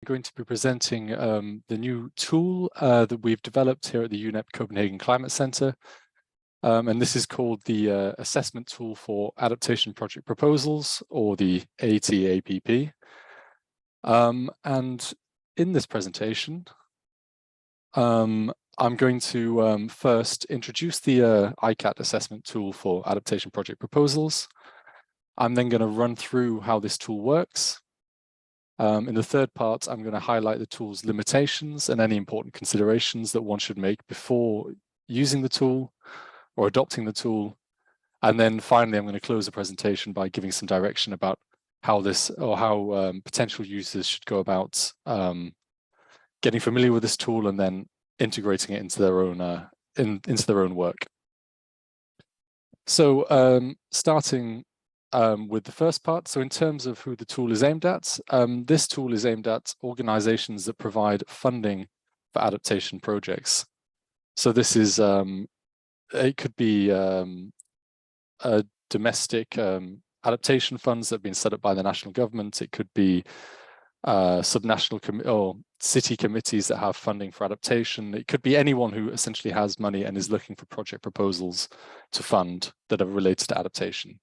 going to be presenting the new tool that we've developed here at the UNEP Copenhagen Climate Center. And this is called the Assessment Tool for Adaptation Project Proposals, or the ATAPP. And in this presentation, I'm going to first introduce the ICAT Assessment Tool for Adaptation Project Proposals. I'm then going to run through how this tool works. In the third part, I'm going to highlight the tool's limitations and any important considerations that one should make before using the tool or adopting the tool. And then finally, I'm going to close the presentation by giving some direction about how this, or how potential users should go about getting familiar with this tool and then integrating it into their own into their own work. So starting with the first part. So in terms of who the tool is aimed at, this tool is aimed at organizations that provide funding for adaptation projects. So this is, it could be domestic adaptation funds that have been set up by the national government. It could be subnational or city committees that have funding for adaptation. It could be anyone who essentially has money and is looking for project proposals to fund that are related to adaptation.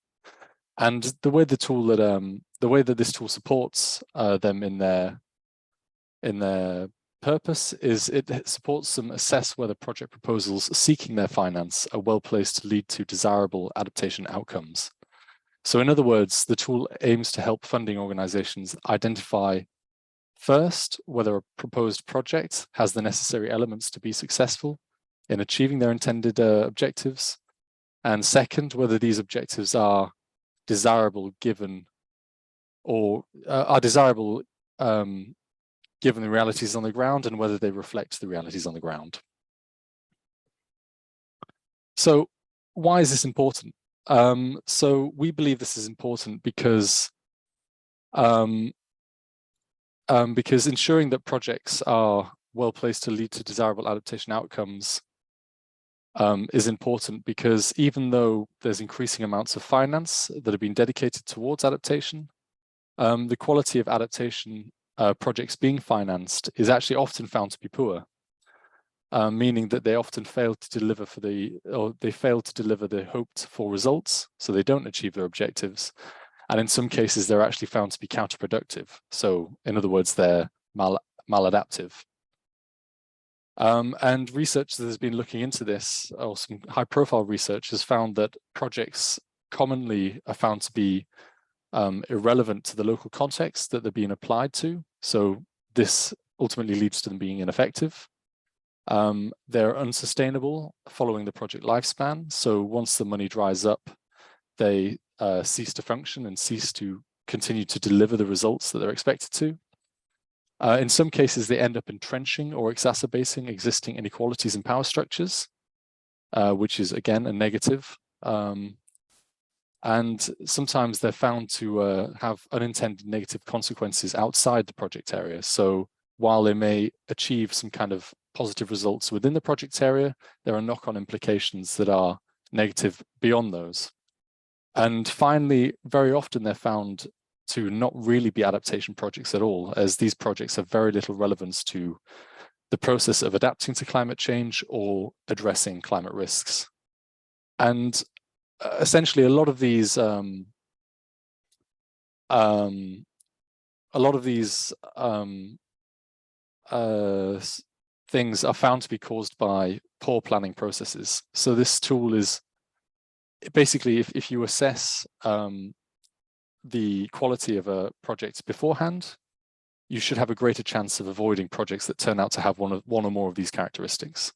And the way the tool that this tool supports them in their purpose is it supports them assess whether project proposals seeking their finance are well placed to lead to desirable adaptation outcomes. So in other words, the tool aims to help funding organizations identify first whether a proposed project has the necessary elements to be successful in achieving their intended objectives, and second, whether these objectives are desirable given or are desirable given the realities on the ground, and whether they reflect the realities on the ground. So why is this important? So we believe this is important because ensuring that projects are well placed to lead to desirable adaptation outcomes is important, because even though there's increasing amounts of finance that have been dedicated towards adaptation, the quality of adaptation projects being financed is actually often found to be poor, meaning that they often fail to deliver the hoped for results, so they don't achieve their objectives. And in some cases, they're actually found to be counterproductive. So in other words, they're maladaptive. And research that has been looking into this, or some high-profile research, has found that projects commonly are found to be irrelevant to the local context that they're being applied to. So this ultimately leads to them being ineffective. They're unsustainable following the project lifespan. So once the money dries up, they cease to function and cease to continue to deliver the results that they're expected to. In some cases, they end up entrenching or exacerbating existing inequalities in power structures, which is, again, a negative. And sometimes they're found to have unintended negative consequences outside the project area. So while they may achieve some kind of positive results within the project area, there are knock-on implications that are negative beyond those. And finally, very often they're found to not really be adaptation projects at all, as these projects have very little relevance to the process of adapting to climate change or addressing climate risks. And essentially, a lot of these things are found to be caused by poor planning processes. So this tool is basically, if you assess the quality of a project beforehand, you should have a greater chance of avoiding projects that turn out to have one or more of these characteristics.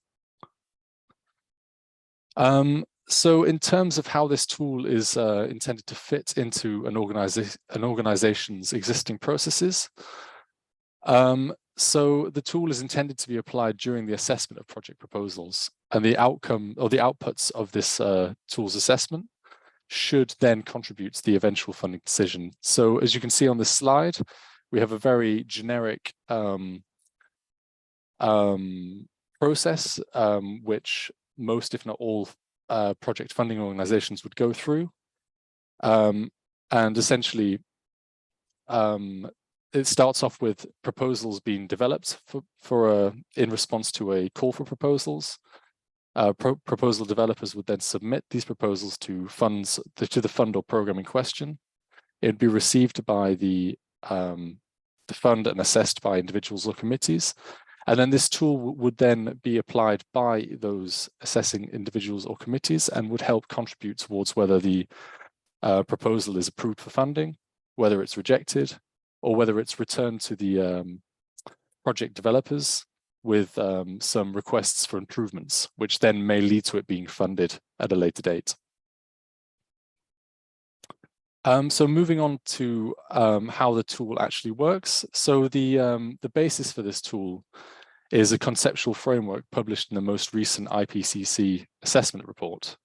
So in terms of how this tool is intended to fit into an organization's existing processes, so the tool is intended to be applied during the assessment of project proposals, and the outcome or the outputs of this tool's assessment should then contribute to the eventual funding decision. So as you can see on this slide, we have a very generic process which most, if not all, project funding organizations would go through. And essentially, it starts off with proposals being developed in response to a call for proposals. Proposal developers would then submit these proposals to the fund or program in question. It would be received by the fund and assessed by individuals or committees. And then this tool would then be applied by those assessing individuals or committees and would help contribute towards whether the proposal is approved for funding, whether it's rejected, or whether it's returned to the project developers with some requests for improvements, which then may lead to it being funded at a later date. So moving on to how the tool actually works. So the basis for this tool is a conceptual framework published in the most recent IPCC assessment report.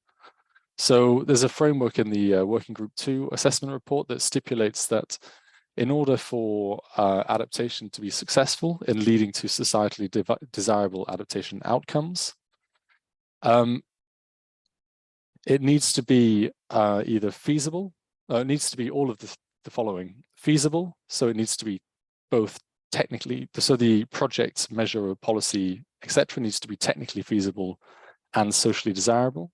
So there's a framework in the Working Group 2 assessment report that stipulates that in order for adaptation to be successful in leading to societally desirable adaptation outcomes, it needs to be either feasible, it needs to be all of the following. Feasible, so it needs to be both technically, so the project, measure, or policy, etc. needs to be technically feasible and socially desirable.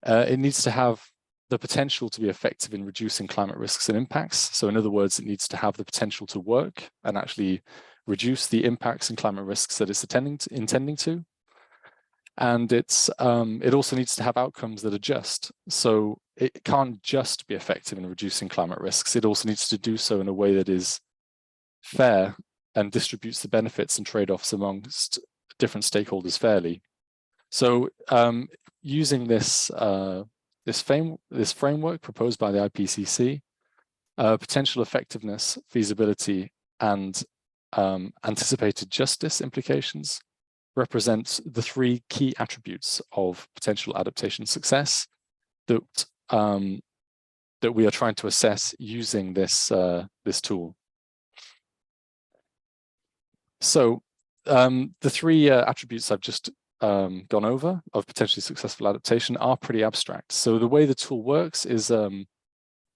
It needs to have the potential to be effective in reducing climate risks and impacts. So in other words, it needs to have the potential to work and actually reduce the impacts and climate risks that it's intending to. And it also needs to have outcomes that are just. So it can't just be effective in reducing climate risks. It also needs to do so in a way that is fair and distributes the benefits and trade-offs amongst different stakeholders fairly. So using this framework proposed by the IPCC, potential effectiveness, feasibility, and anticipated justice implications represent the three key attributes of potential adaptation success that we are trying to assess using this tool. So the three attributes I've just gone over of potentially successful adaptation are pretty abstract. So the way the tool works is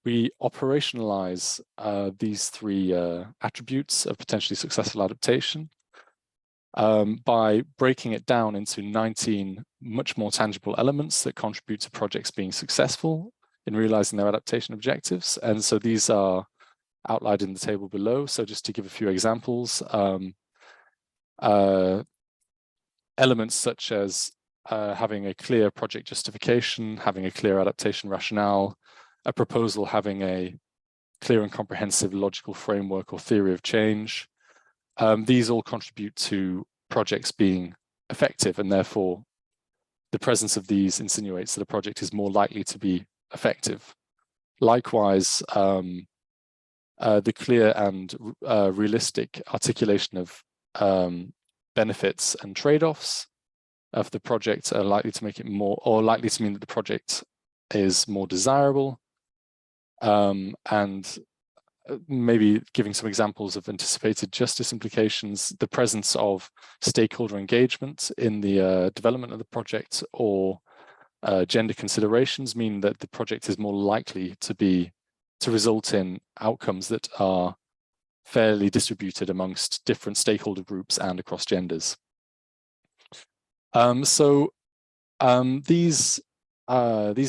we operationalize these three attributes of potentially successful adaptation by breaking it down into 19 much more tangible elements that contribute to projects being successful in realizing their adaptation objectives. And so these are outlined in the table below. So just to give a few examples, elements such as having a clear project justification, having a clear adaptation rationale, a proposal having a clear and comprehensive logical framework or theory of change. These all contribute to projects being effective, and therefore the presence of these insinuates that a project is more likely to be effective. Likewise, the clear and realistic articulation of benefits and trade-offs of the project are likely to make it more, or likely to mean that the project is more desirable, and maybe giving some examples of anticipated justice implications, the presence of stakeholder engagement in the development of the project, or gender considerations mean that the project is more likely to result in outcomes that are fairly distributed amongst different stakeholder groups and across genders. These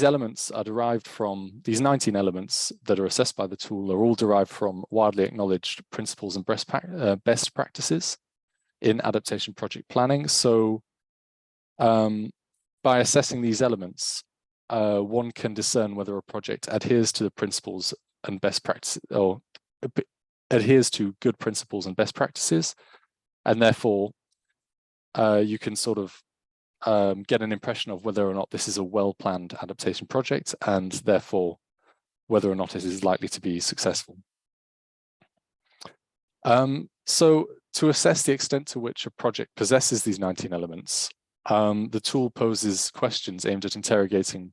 elements are derived from, these 19 elements that are assessed by the tool are all derived from widely acknowledged principles and best practices in adaptation project planning. So by assessing these elements, one can discern whether a project adheres to the principles and best practices, or adheres to good principles and best practices, and therefore you can sort of get an impression of whether or not this is a well-planned adaptation project, and therefore whether or not it is likely to be successful. So to assess the extent to which a project possesses these 19 elements, the tool poses questions aimed at interrogating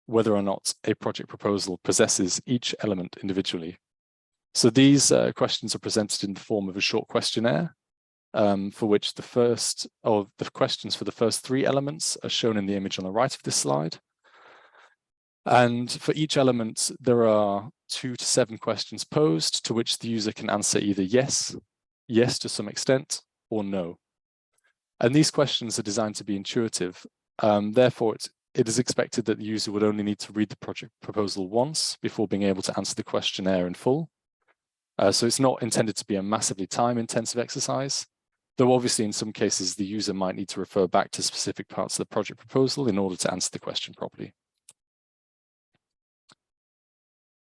whether or not a project proposal possesses each element individually. So these questions are presented in the form of a short questionnaire, for which the questions for the first three elements are shown in the image on the right of this slide. And for each element, there are 2 to 7 questions posed to which the user can answer either yes, yes to some extent, or no. And these questions are designed to be intuitive. Therefore, it is expected that the user would only need to read the project proposal once before being able to answer the questionnaire in full. So it's not intended to be a massively time-intensive exercise, though obviously in some cases the user might need to refer back to specific parts of the project proposal in order to answer the question properly.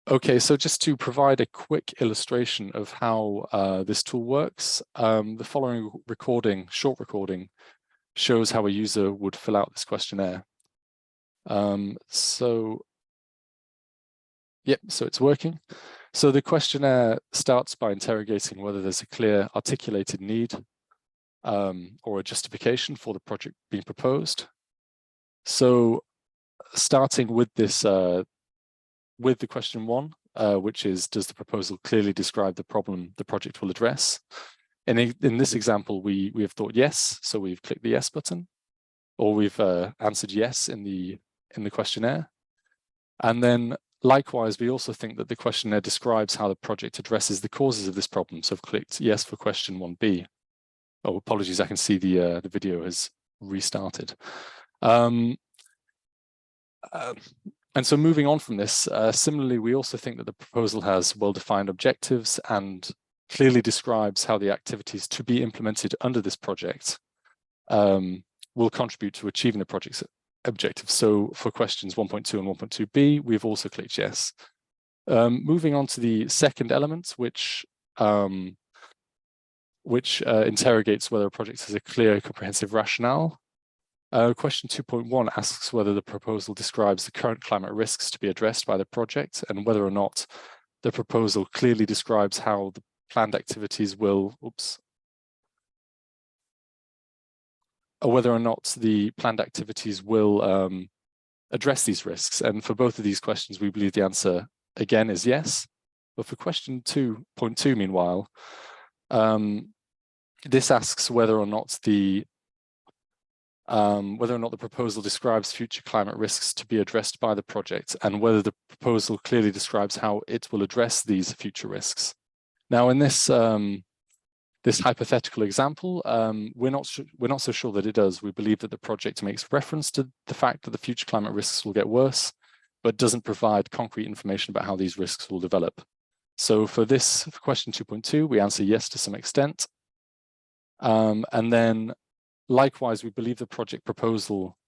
Okay, so just to provide a quick illustration of how this tool works, the following short recording, shows how a user would fill out this questionnaire. So it's working. So the questionnaire starts by interrogating whether there's a clear articulated need or a justification for the project being proposed. So starting with this, with the question 1, which is, does the proposal clearly describe the problem the project will address? In this example, we have thought yes, so we've clicked the yes button, or we've answered yes in the questionnaire. And then likewise, we also think that the questionnaire describes how the project addresses the causes of this problem. So I've clicked yes for question 1B. Oh, apologies, I can see the video has restarted. And so moving on from this, similarly, we also think that the proposal has well-defined objectives and clearly describes how the activities to be implemented under this project will contribute to achieving the project's objectives. So for questions 1.2 and 1.2b, we've also clicked yes. Moving on to the second element, which interrogates whether a project has a clear, comprehensive rationale. Question 2.1 asks whether the proposal describes the current climate risks to be addressed by the project and whether or not the proposal clearly describes how the planned activities will, address these risks. And for both of these questions, we believe the answer again is yes. But for question 2.2, meanwhile, this asks whether or not the proposal describes future climate risks to be addressed by the project and whether the proposal clearly describes how it will address these future risks. Now, in this this hypothetical example, we're not so sure that it does. We believe that the project makes reference to the fact that the future climate risks will get worse, but doesn't provide concrete information about how these risks will develop. So for question 2.2, we answer yes to some extent. And then likewise, we believe the project proposal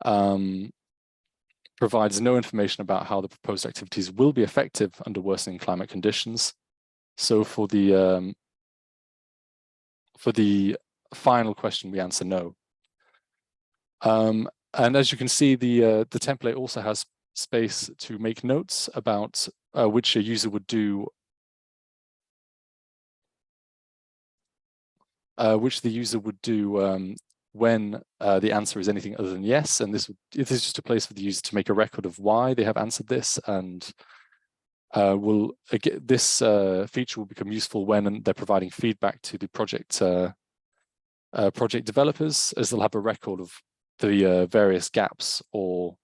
provides no information about how the proposed activities will be effective under worsening climate conditions. So for the final question, we answer no. And as you can see, the template also has space to make notes about which a user would do, when the answer is anything other than yes. And this is just a place for the user to make a record of why they have answered this, and this feature will become useful when they're providing feedback to the project developers, as they'll have a record of the various gaps or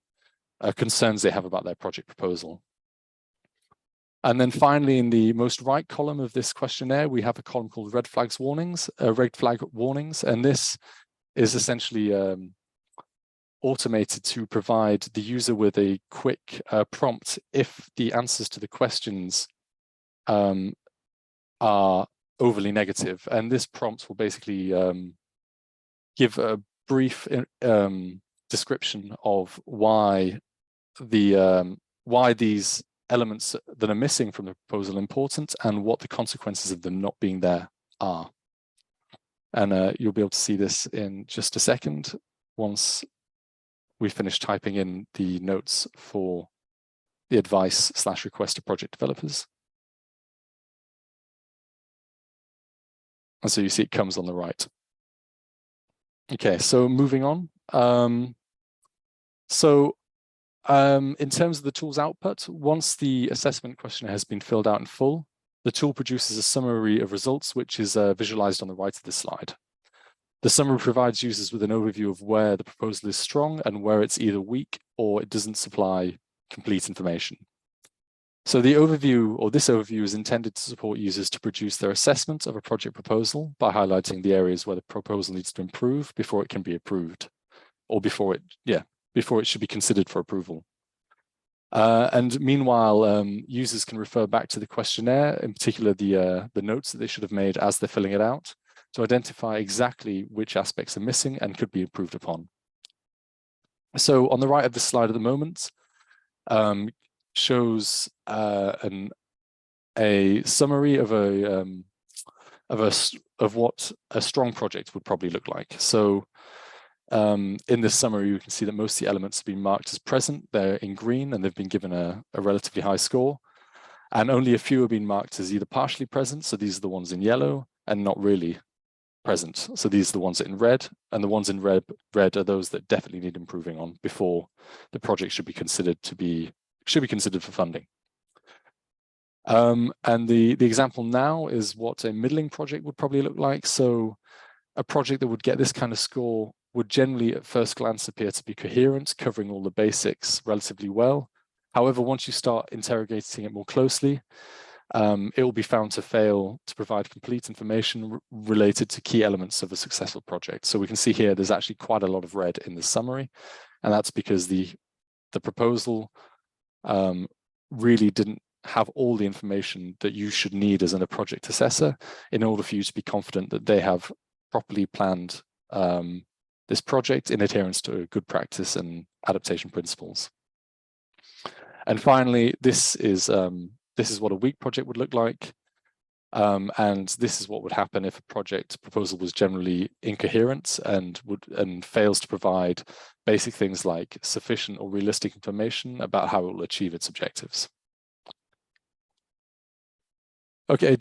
concerns they have about their project proposal. And then finally, in the most right column of this questionnaire, we have a column called red flag warnings, and this is essentially automated to provide the user with a quick prompt if the answers to the questions are overly negative. And this prompt will basically give a brief description of why these elements that are missing from the proposal are important and what the consequences of them not being there are. And you'll be able to see this in just a second once we finish typing in the notes for the advice/request to project developers. And so you see it comes on the right. Okay, so moving on. In terms of the tool's output, once the assessment questionnaire has been filled out in full, the tool produces a summary of results, which is visualized on the right of this slide. The summary provides users with an overview of where the proposal is strong and where it's either weak or it doesn't supply complete information. So the overview, or this overview, is intended to support users to produce their assessment of a project proposal by highlighting the areas where the proposal needs to improve before it can be approved, or before it should be considered for approval. And meanwhile, users can refer back to the questionnaire, in particular the notes that they should have made as they're filling it out, to identify exactly which aspects are missing and could be improved upon. So on the right of the slide at the moment, shows a summary of what a strong project would probably look like. So in this summary, you can see that most of the elements have been marked as present. They're in green and they've been given a relatively high score. And only a few have been marked as either partially present, so these are the ones in yellow, and not really present. So these are the ones in red, and the ones in red are those that definitely need improving on before the project should be considered for funding. And the example now is what a middling project would probably look like. So a project that would get this kind of score would generally at first glance appear to be coherent, covering all the basics relatively well. However, once you start interrogating it more closely, it will be found to fail to provide complete information related to key elements of a successful project. So we can see here there's actually quite a lot of red in the summary, and that's because the proposal really didn't have all the information that you should need as a project assessor in order for you to be confident that they have properly planned this project in adherence to good practice and adaptation principles. And finally, this is what a weak project would look like. And this is what would happen if a project proposal was generally incoherent and fails to provide basic things like sufficient or realistic information about how it will achieve its objectives. Okay,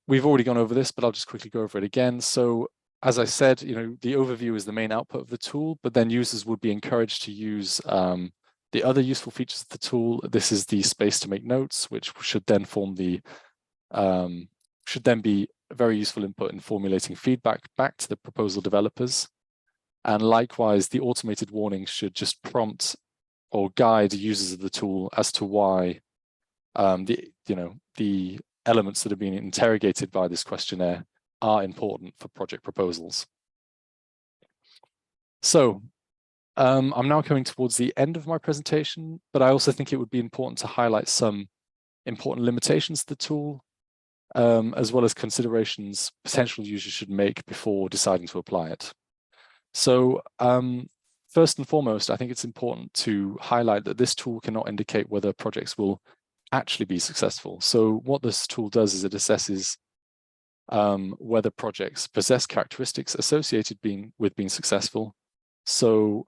we've already gone over this, but I'll just quickly go over it again. So as I said, the overview is the main output of the tool, but then users would be encouraged to use the other useful features of the tool. This is the space to make notes, which should then be very useful input in formulating feedback back to the proposal developers. And likewise, the automated warnings should just prompt or guide users of the tool as to why the elements that are being interrogated by this questionnaire are important for project proposals. So I'm now coming towards the end of my presentation, but I also think it would be important to highlight some important limitations to the tool, as well as considerations potential users should make before deciding to apply it. So first and foremost, I think it's important to highlight that this tool cannot indicate whether projects will actually be successful. So what this tool does is it assesses whether projects possess characteristics associated with being successful. So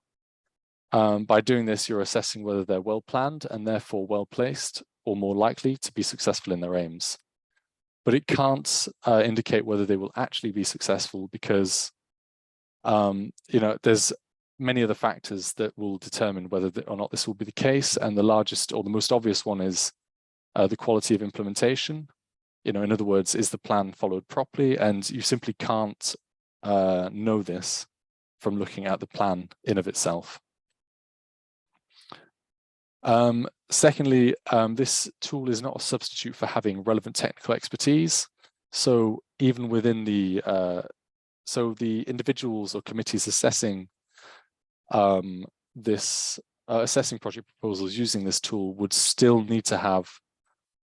by doing this, you're assessing whether they're well planned and therefore well placed or more likely to be successful in their aims. But it can't indicate whether they will actually be successful because there's many other factors that will determine whether or not this will be the case. And the largest or the most obvious one is the quality of implementation. In other words, is the plan followed properly? And you simply can't know this from looking at the plan in of itself. Secondly, this tool is not a substitute for having relevant technical expertise. So even within the individuals or committees assessing assessing project proposals using this tool would still need to have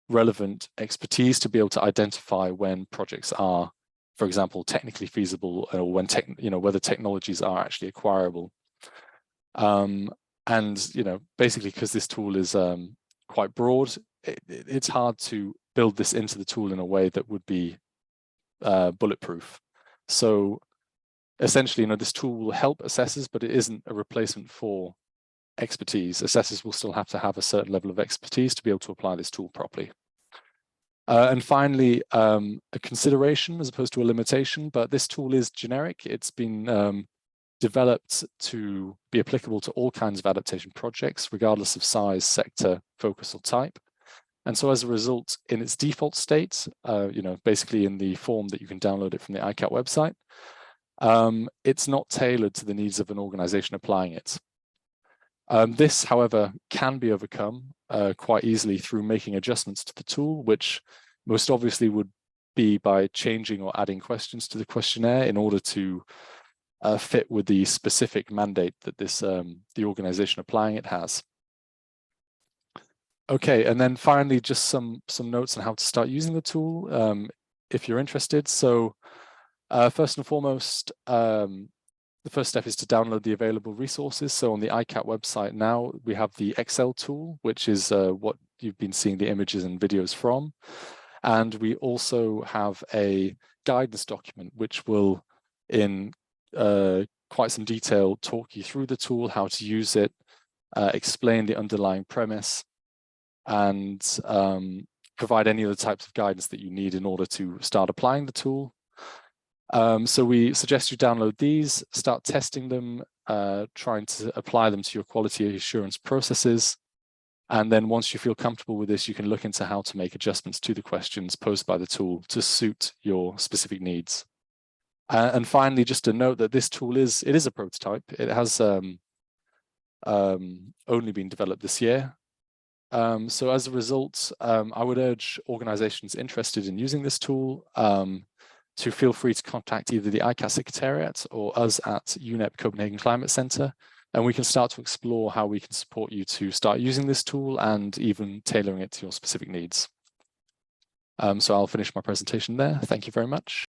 relevant expertise to be able to identify when projects are, for example, technically feasible, or when whether technologies are actually acquirable. And basically, because this tool is quite broad, it's hard to build this into the tool in a way that would be bulletproof. So essentially, this tool will help assessors, but it isn't a replacement for expertise. Assessors will still have to have a certain level of expertise to be able to apply this tool properly. And finally, a consideration as opposed to a limitation, but this tool is generic. It's been developed to be applicable to all kinds of adaptation projects, regardless of size, sector, focus, or type. And so as a result, in its default state, basically in the form that you can download it from the ICAT website, it's not tailored to the needs of an organization applying it. This, however, can be overcome quite easily through making adjustments to the tool, which most obviously would be by changing or adding questions to the questionnaire in order to fit with the specific mandate that the organization applying it has. Okay, and then finally, just some notes on how to start using the tool if you're interested. So first and foremost, the first step is to download the available resources. So on the ICAT website now, we have the Excel tool, which is what you've been seeing the images and videos from. And we also have a guidance document, which will, in quite some detail, talk you through the tool, how to use it, explain the underlying premise, and provide any other types of guidance that you need in order to start applying the tool. So we suggest you download these, start testing them, trying to apply them to your quality assurance processes. And then once you feel comfortable with this, you can look into how to make adjustments to the questions posed by the tool to suit your specific needs. And finally, just a note that this tool is a prototype. It has only been developed this year. So as a result, I would urge organizations interested in using this tool to feel free to contact either the ICAT Secretariat or us at UNEP Copenhagen Climate Center, and we can start to explore how we can support you to start using this tool and even tailoring it to your specific needs. So I'll finish my presentation there. Thank you very much.